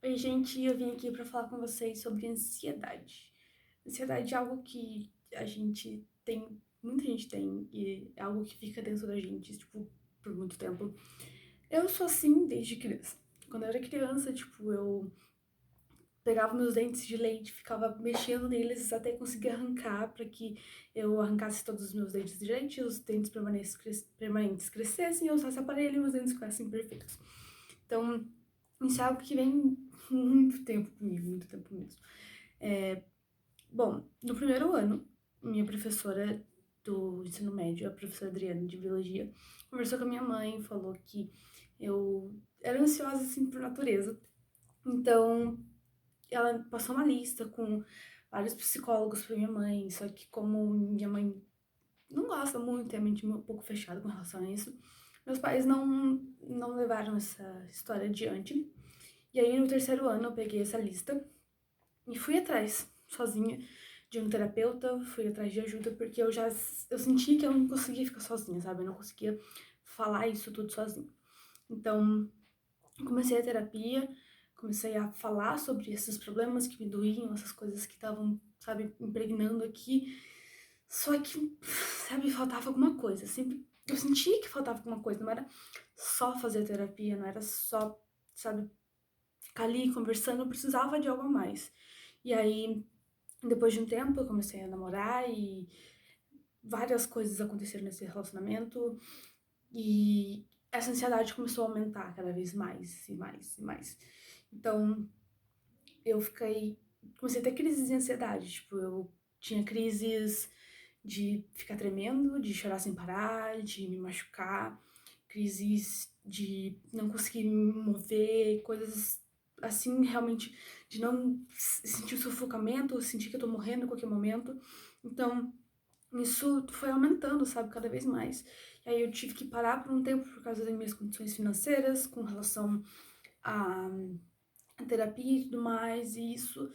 Oi, gente, eu vim aqui pra falar com vocês sobre ansiedade. Ansiedade é algo que a gente tem, muita gente tem, e é algo que fica dentro da gente, tipo, por muito tempo. Eu sou assim desde criança. Quando eu era criança, tipo, eu pegava meus dentes de leite, ficava mexendo neles até conseguir arrancar, pra que eu arrancasse todos os meus dentes de leite, os dentes permanentes crescessem, eu usasse aparelho e meus dentes ficassem perfeitos. Então, isso é algo que vem muito tempo comigo, muito tempo mesmo. Bom, no primeiro ano, minha professora do ensino médio, a professora Adriana de Biologia, conversou com a minha mãe e falou que eu era ansiosa assim por natureza. Então, ela passou uma lista com vários psicólogos para minha mãe, só que como minha mãe não gosta muito, é a mente um pouco fechada com relação a isso, meus pais não levaram essa história adiante. E aí, no terceiro ano, eu peguei essa lista e fui atrás, sozinha, de um terapeuta, fui atrás de ajuda, porque eu senti que eu não conseguia ficar sozinha, sabe? Eu não conseguia falar isso tudo sozinha. Então, comecei a terapia, comecei a falar sobre esses problemas que me doíam, essas coisas que estavam, sabe, impregnando aqui. Só que, sabe, faltava alguma coisa. Sempre eu sentia que faltava alguma coisa, não era só fazer terapia, não era só, sabe, ficar ali conversando, eu precisava de algo a mais. E aí, depois de um tempo, eu comecei a namorar e várias coisas aconteceram nesse relacionamento e essa ansiedade começou a aumentar cada vez mais e mais e mais. Então, eu comecei a ter crises de ansiedade, tipo, eu tinha crises de ficar tremendo, de chorar sem parar, de me machucar, crises de não conseguir me mover, coisas assim, realmente, de não sentir o sufocamento, sentir que eu tô morrendo a qualquer momento. Então, isso foi aumentando, sabe, cada vez mais. E aí eu tive que parar por um tempo por causa das minhas condições financeiras, com relação à terapia e tudo mais, e isso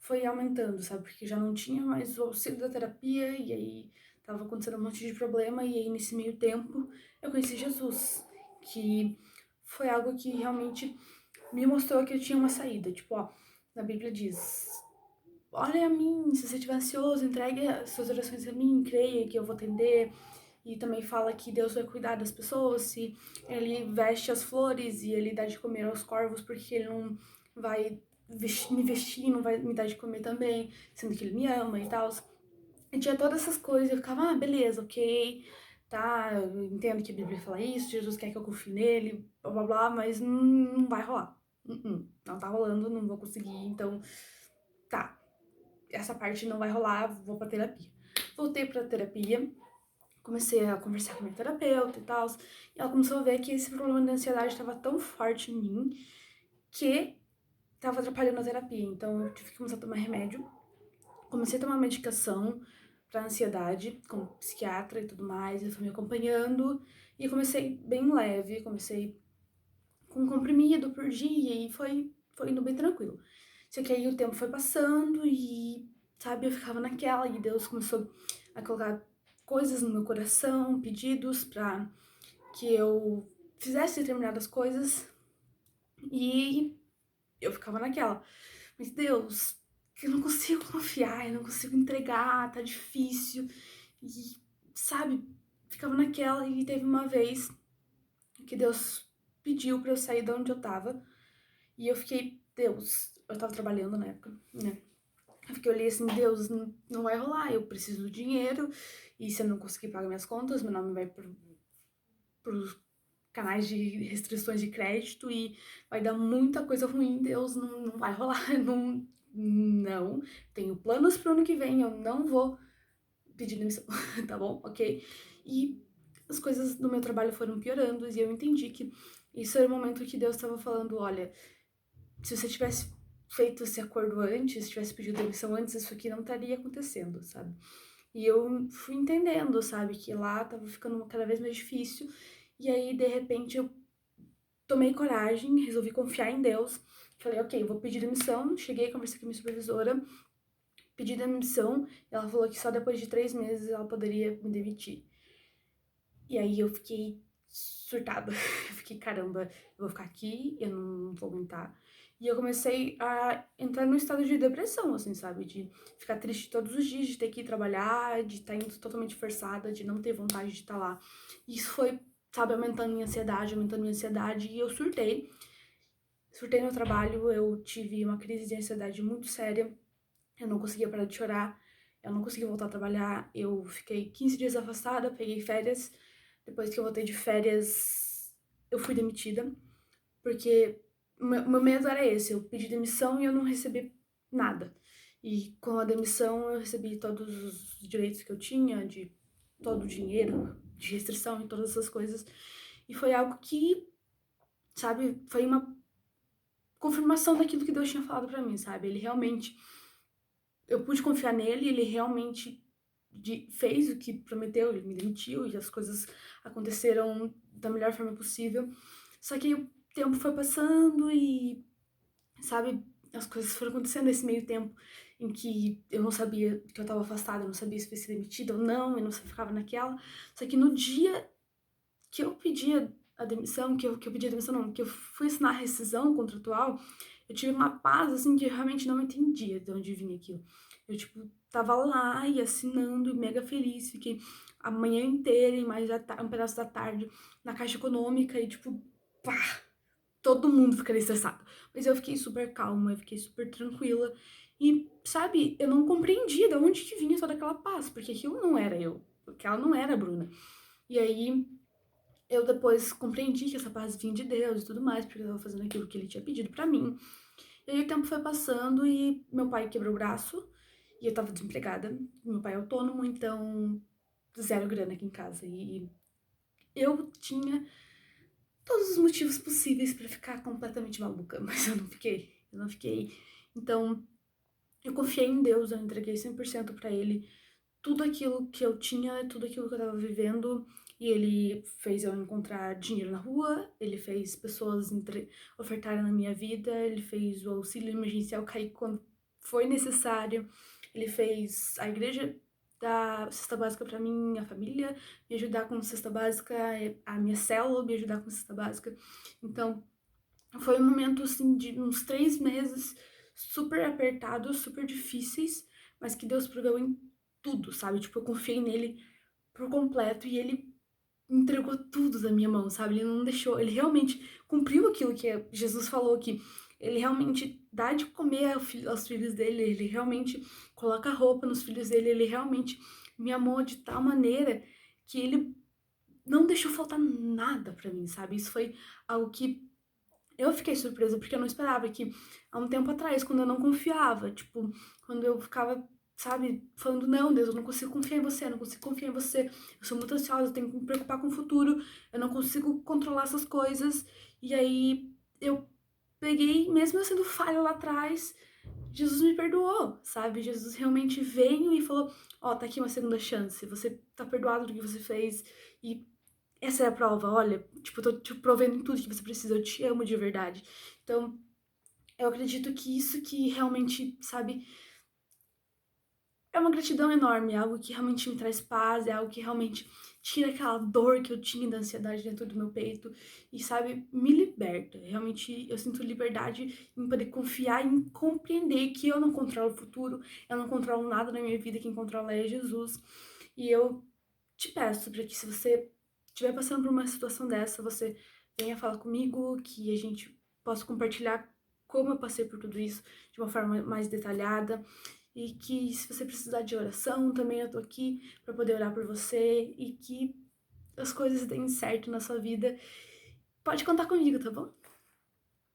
foi aumentando, sabe, porque já não tinha mais o auxílio da terapia, e aí tava acontecendo um monte de problema, e aí nesse meio tempo eu conheci Jesus, que foi algo que realmente me mostrou que eu tinha uma saída. Tipo, ó, na Bíblia diz: olha a mim, se você estiver ansioso, entregue as suas orações a mim, creia que eu vou atender. E também fala que Deus vai cuidar das pessoas, se ele veste as flores e ele dá de comer aos corvos, porque ele não vai me vestir, não vai me dar de comer também, sendo que ele me ama e tal. E tinha todas essas coisas, eu ficava, ah, beleza, ok, tá, eu entendo que a Bíblia fala isso, Jesus quer que eu confie nele, blá blá blá, mas não vai rolar. Não tá rolando, não vou conseguir, então tá, essa parte não vai rolar, vou pra terapia. Voltei pra terapia, comecei a conversar com a minha terapeuta e tal, e ela começou a ver que esse problema de ansiedade estava tão forte em mim que estava atrapalhando a terapia. Então eu tive que começar a tomar remédio, comecei a tomar medicação para ansiedade com psiquiatra e tudo mais, eu fui me acompanhando e comecei bem leve, comecei com um comprimido por dia e foi indo bem tranquilo. Só que aí o tempo foi passando e, sabe, eu ficava naquela e Deus começou a colocar coisas no meu coração, pedidos pra que eu fizesse determinadas coisas e eu ficava naquela. Mas Deus, eu não consigo confiar, eu não consigo entregar, tá difícil. E, sabe, ficava naquela e teve uma vez que Deus pediu pra eu sair de onde eu tava e eu fiquei, Deus, eu tava trabalhando na época, né? Eu olhei assim, Deus, não vai rolar, eu preciso do dinheiro, e se eu não conseguir pagar minhas contas, meu nome vai pros canais de restrições de crédito e vai dar muita coisa ruim, Deus, não vai rolar, não. Tenho planos pro ano que vem, eu não vou pedir demissão, tá bom? Ok? E as coisas no meu trabalho foram piorando e eu entendi que isso era o momento que Deus estava falando, olha, se você tivesse feito esse acordo antes, tivesse pedido demissão antes, isso aqui não estaria acontecendo, sabe? E eu fui entendendo, sabe, que lá tava ficando cada vez mais difícil. E aí, de repente, eu tomei coragem, resolvi confiar em Deus. Falei, ok, vou pedir demissão. Cheguei, conversei com a minha supervisora, pedi demissão. E ela falou que só depois de 3 meses ela poderia me demitir. E aí eu fiquei surtada. Eu fiquei, caramba, eu vou ficar aqui, eu não vou aguentar. E eu comecei a entrar num estado de depressão, assim, sabe? De ficar triste todos os dias, de ter que ir trabalhar, de estar indo totalmente forçada, de não ter vontade de estar lá. E isso foi, sabe, aumentando minha ansiedade, e eu surtei. Surtei no trabalho, eu tive uma crise de ansiedade muito séria, eu não conseguia parar de chorar, eu não conseguia voltar a trabalhar, eu fiquei 15 dias afastada, peguei férias. Depois que eu voltei de férias, eu fui demitida, porque meu medo era esse, eu pedi demissão e eu não recebi nada. E com a demissão eu recebi todos os direitos que eu tinha, de todo o dinheiro, de restrição e todas essas coisas. E foi algo que, sabe, foi uma confirmação daquilo que Deus tinha falado pra mim, sabe? Ele realmente, eu pude confiar nele, ele realmente fez o que prometeu, ele me demitiu e as coisas aconteceram da melhor forma possível. Só que o tempo foi passando e, sabe, as coisas foram acontecendo nesse meio tempo em que eu não sabia que eu tava afastada, eu não sabia se ia ser demitida ou não, eu não ficava naquela. Só que no dia que eu pedi a demissão, que eu pedi a demissão não, que eu fui assinar a rescisão contratual, eu tive uma paz, assim, que eu realmente não entendia de onde vinha aquilo. Eu, tipo, tava lá e assinando, e mega feliz, fiquei a manhã inteira e mais um pedaço da tarde na Caixa Econômica e, tipo, pá, todo mundo ficaria estressado. Mas eu fiquei super calma, eu fiquei super tranquila. E, sabe, eu não compreendia de onde que vinha toda aquela paz, porque aquilo não era eu, porque ela não era a Bruna. E aí, eu depois compreendi que essa paz vinha de Deus e tudo mais, porque eu tava fazendo aquilo que ele tinha pedido pra mim. E aí o tempo foi passando e meu pai quebrou o braço e eu tava desempregada. Meu pai é autônomo, então zero grana aqui em casa. E eu tinha todos os motivos possíveis pra ficar completamente maluca, mas eu não fiquei. Eu não fiquei. Então, eu confiei em Deus, eu entreguei 100% pra ele tudo aquilo que eu tinha, tudo aquilo que eu tava vivendo, e ele fez eu encontrar dinheiro na rua, ele fez pessoas ofertarem na minha vida, ele fez o auxílio emergencial cair quando foi necessário, ele fez a igreja dar cesta básica pra mim, minha família, me ajudar com cesta básica, a minha célula me ajudar com cesta básica. Então, foi um momento, assim, de uns 3 meses super apertados, super difíceis, mas que Deus proveu em tudo, sabe? Tipo, eu confiei nele por completo e ele entregou tudo da minha mão, sabe? Ele não deixou, ele realmente cumpriu aquilo que Jesus falou, que ele realmente dá de comer aos filhos dele, ele realmente coloca roupa nos filhos dele, ele realmente me amou de tal maneira que ele não deixou faltar nada pra mim, sabe? Isso foi algo que eu fiquei surpresa porque eu não esperava que há um tempo atrás, quando eu não confiava, tipo, quando eu ficava, sabe, falando, não, Deus, eu não consigo confiar em você, eu não consigo confiar em você, eu sou muito ansiosa, eu tenho que me preocupar com o futuro, eu não consigo controlar essas coisas. E aí eu peguei, mesmo eu sendo falha lá atrás, Jesus me perdoou, sabe? Jesus realmente veio e falou, ó, tá aqui uma segunda chance, você tá perdoado do que você fez e essa é a prova, olha, tipo, eu tô te provendo tudo que você precisa, eu te amo de verdade. Então, eu acredito que isso que realmente, sabe, é uma gratidão enorme, é algo que realmente me traz paz, é algo que realmente tira aquela dor que eu tinha da ansiedade dentro do meu peito e, sabe, me liberta. Realmente eu sinto liberdade em poder confiar e em compreender que eu não controlo o futuro, eu não controlo nada na minha vida, quem controla é Jesus. E eu te peço para que se você estiver passando por uma situação dessa, você venha falar comigo, que a gente possa compartilhar como eu passei por tudo isso de uma forma mais detalhada e que se você precisar de oração, também eu tô aqui para poder orar por você e que as coisas deem certo na sua vida. Pode contar comigo, tá bom?